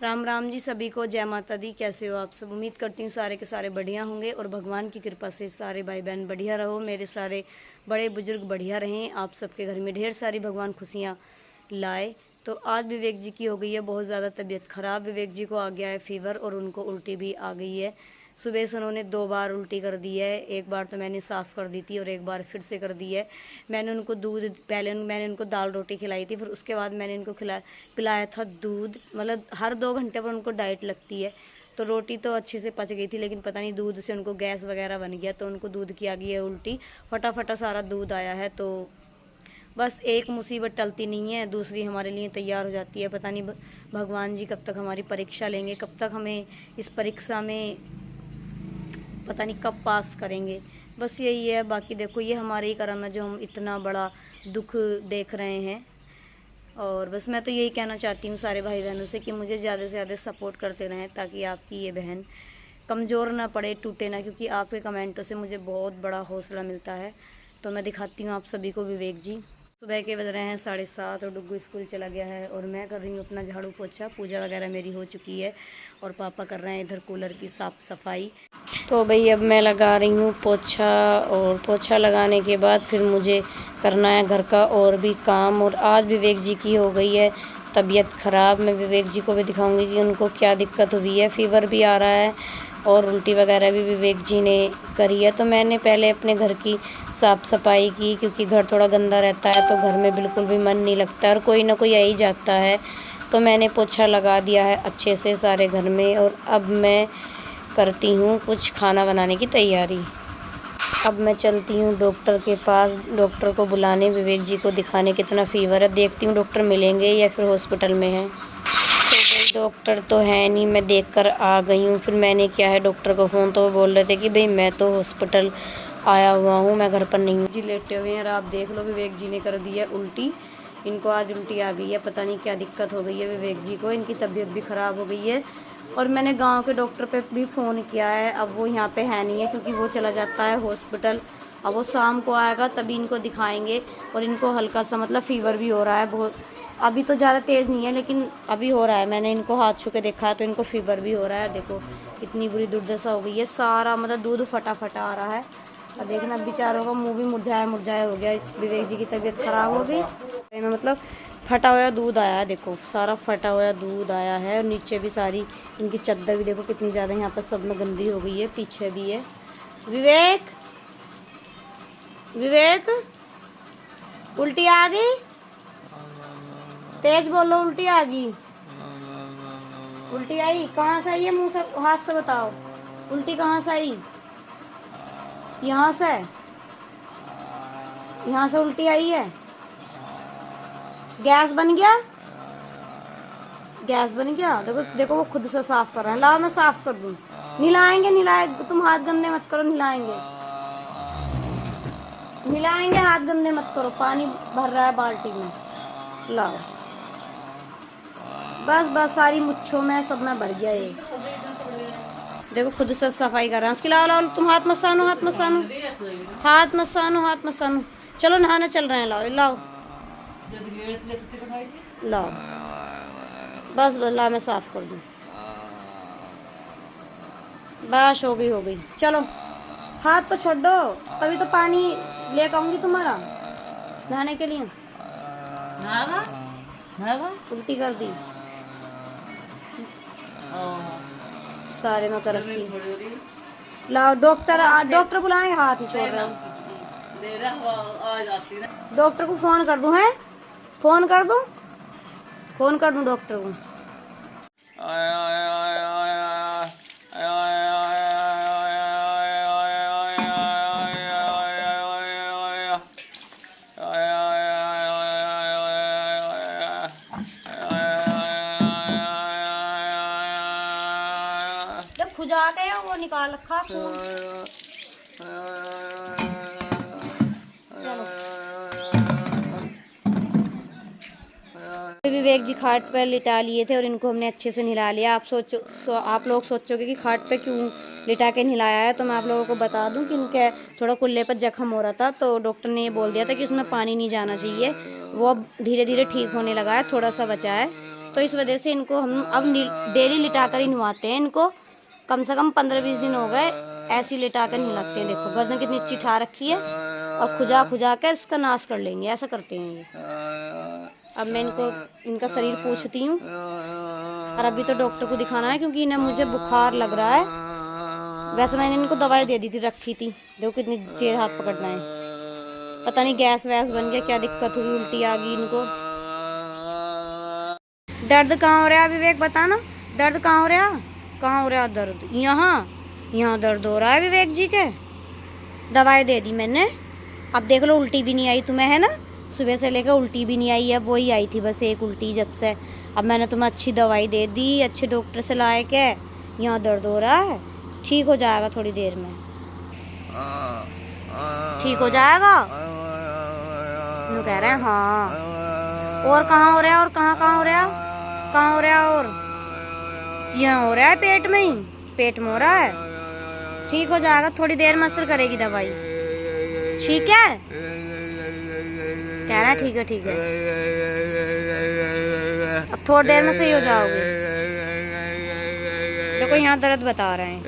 राम राम जी सभी को, जय माता दी। कैसे हो आप सब? उम्मीद करती हूँ सारे के सारे बढ़िया होंगे और भगवान की कृपा से सारे भाई बहन बढ़िया रहो। मेरे सारे बड़े बुजुर्ग बढ़िया रहें। आप सबके घर में ढेर सारी भगवान खुशियाँ लाए। तो आज विवेक जी की हो गई है बहुत ज़्यादा तबीयत ख़राब। विवेक जी को आ गया है फीवर और उनको उल्टी भी आ गई है। सुबह से उन्होंने 2 बार उल्टी कर दी है। एक बार तो मैंने साफ़ कर दी थी और एक बार फिर से कर दी है। मैंने उनको दूध, पहले मैंने उनको दाल रोटी खिलाई थी, फिर उसके बाद मैंने इनको पिलाया था दूध। मतलब हर 2 घंटे पर उनको डाइट लगती है। तो रोटी तो अच्छे से पच गई थी, लेकिन पता नहीं दूध से उनको गैस वगैरह बन गया, तो उनको दूध की आ गई है उल्टी। फटाफटा सारा दूध आया है। तो बस एक मुसीबत टलती नहीं है, दूसरी हमारे लिए तैयार हो जाती है। पता नहीं भगवान जी कब तक हमारी परीक्षा लेंगे, कब तक हमें इस परीक्षा में पता नहीं कब पास करेंगे। बस यही है। बाकी देखो, ये हमारे ही कर्म है जो हम इतना बड़ा दुख देख रहे हैं। और बस मैं तो यही कहना चाहती हूँ सारे भाई बहनों से कि मुझे ज़्यादा से ज़्यादा सपोर्ट करते रहें, ताकि आपकी ये बहन कमज़ोर ना पड़े, टूटे ना, क्योंकि आपके कमेंटों से मुझे बहुत बड़ा हौसला मिलता है। तो मैं दिखाती हूँ आप सभी को विवेक जी। सुबह के बज रहे हैं 7:30 और डुग्गू स्कूल चला गया है और मैं कर रही हूँ अपना झाड़ू पोछा। पूजा वगैरह मेरी हो चुकी है और पापा कर रहे हैं इधर कूलर की साफ़ सफाई। तो भाई अब मैं लगा रही हूँ पोछा, और पोछा लगाने के बाद फिर मुझे करना है घर का और भी काम। और आज विवेक जी की हो गई है तबीयत ख़राब। मैं विवेक जी को भी दिखाऊंगी कि उनको क्या दिक्कत हुई है। फ़ीवर भी आ रहा है और उल्टी वगैरह भी विवेक जी ने करी है। तो मैंने पहले अपने घर की साफ़ सफाई की, क्योंकि घर थोड़ा गंदा रहता है तो घर में बिल्कुल भी मन नहीं लगता और कोई ना कोई आ ही जाता है। तो मैंने पोछा लगा दिया है अच्छे से सारे घर में। और अब मैं करती हूँ कुछ खाना बनाने की तैयारी। अब मैं चलती हूँ डॉक्टर के पास, डॉक्टर को बुलाने, विवेक जी को दिखाने कितना फ़ीवर है। देखती हूँ डॉक्टर मिलेंगे या फिर हॉस्पिटल में हैं। तो भाई डॉक्टर तो है नहीं, मैं देखकर आ गई हूँ। फिर मैंने किया है डॉक्टर को फ़ोन, तो वो बोल रहे थे कि भाई मैं तो हॉस्पिटल आया हुआ हूँ, मैं घर पर नहीं हूँ। जी लेटे हुए हैं और आप देख लो विवेक जी ने कर दी है उल्टी। इनको आज उल्टी आ गई है, पता नहीं क्या दिक्कत हो गई है विवेक जी को। इनकी तबीयत भी ख़राब हो गई है और मैंने गांव के डॉक्टर पे भी फ़ोन किया है। अब वो यहाँ पे है नहीं है, क्योंकि वो चला जाता है हॉस्पिटल। अब वो शाम को आएगा तभी इनको दिखाएंगे। और इनको हल्का सा मतलब फ़ीवर भी हो रहा है बहुत। अभी तो ज़्यादा तेज़ नहीं है, लेकिन अभी हो रहा है। मैंने इनको हाथ छू के देखा है तो इनको फ़ीवर भी हो रहा है। देखो इतनी बुरी दुर्दशा हो गई है, सारा मतलब दूध फटा फटा आ रहा है। और देखना बेचारों का मुँह भी मुरझाया मुरझाया हो गया। विवेक जी की तबीयत ख़राब हो गई, मतलब फटा हुआ दूध आया है। देखो सारा फटा हुआ दूध आया है। और नीचे भी सारी इनकी चद्दर भी देखो कितनी ज़्यादा यहाँ पर सब में गंदी हो गई है, पीछे भी है। विवेक, विवेक उल्टी आ गई? तेज बोलो, उल्टी आ गई? उल्टी आई? कहाँ से आई है? मुंह से हाथ से बताओ, उल्टी कहाँ से आई? यहाँ से? यहाँ से उल्टी आई है? गैस बन गया? गैस बन गया? देखो देखो वो खुद से साफ कर रहे हैं। लाओ मैं साफ कर दूं। नहलाएंगे, नहलाएंगे, तुम हाथ गंदे मत करो, नहलाएंगे, नहलाएंगे, हाथ गंदे मत करो। पानी भर रहा है बाल्टी में, लाओ। बस बस सारी मुच्छों में सब में भर गया ये। देखो खुद से सफाई कर रहे हैं उसकी। लाओ लाओ, तुम हाथ मत सानो, हाथ मत सानो, हाथ मत सानो, हाथ मत सानो। चलो नहाना चल रहे हैं, लाओ लाओ लाओ। बस बस ला मैं साफ कर दूं। बस हो गई, हो गई। चलो हाथ तो छोड़ो, तभी तो पानी लेकर आऊंगी तुम्हारा नहाने के लिए। उल्टी कर दी सारे में कर रखी। लाओ डॉक्टर, डॉक्टर बुलाएंगे, हाथ नहीं छोड़ रहे हो। डॉक्टर को फोन कर दूं? है फोन कर दूं? फोन कर दूं डॉक्टर को? जब खुजा के वो निकाल रखा खून। विवेक जी खाट पर लिटा लिए थे और इनको हमने अच्छे से नहला लिया। आप लोग सोचोगे कि खाट पे क्यों लिटा के नहलाया है, तो मैं आप लोगों को बता दूं कि इनके थोड़ा कुल्ले पर जख्म हो रहा था, तो डॉक्टर ने ये बोल दिया था कि उसमें पानी नहीं जाना चाहिए। वो अब धीरे धीरे ठीक होने लगा है, थोड़ा सा बचा है। तो इस वजह से इनको हम अब डेली लिटा कर ही नहवाते हैं। इनको कम से कम 15-20 दिन हो गए ऐसी लिटा कर नहलाते हैं। देखो गर्दन कितनी चिठा रखी है और खुजा खुजा कर इसका नाश कर लेंगे, ऐसा करते हैं ये। अब मैं इनका शरीर पूछती हूँ और अभी तो डॉक्टर को दिखाना है क्योंकि इन्हें मुझे बुखार लग रहा है। वैसे मैंने इनको दवाई दे दी थी, रखी थी। देखो कितनी देर हाथ पकड़ना है, पता नहीं गैस वैस बन गया, क्या दिक्कत हुई, उल्टी आ गई इनको। दर्द कहाँ हो रहा है विवेक, बताना दर्द कहाँ हो रहा, कहाँ हो रहा दर्द? यहाँ दर्द हो रहा है विवेक जी के। दवाई दे दी मैंने, अब देख लो उल्टी भी नहीं आई तुम्हें, है ना? सुबह से लेकर उल्टी भी नहीं आई है, वही आई थी बस एक उल्टी जब से। अब मैंने तुम्हें अच्छी दवाई दे दी, अच्छे डॉक्टर से लाए के। यहाँ दर्द हो रहा है, ठीक हो जाएगा थोड़ी देर में, ठीक हो जाएगा। नु कह रहे हैं हाँ। और कहाँ हो रहा है, और कहाँ हो रहा, कहाँ हो रहा है? और यहाँ हो रहा है पेट में ही, पेट में हो रहा है, ठीक हो जाएगा थोड़ी देर में असर करेगी दवाई, ठीक है? कह रहा है ठीक है ठीक है, अब थोड़ी देर में सही हो जाओगे। देखो यहाँ दर्द बता रहे हैं।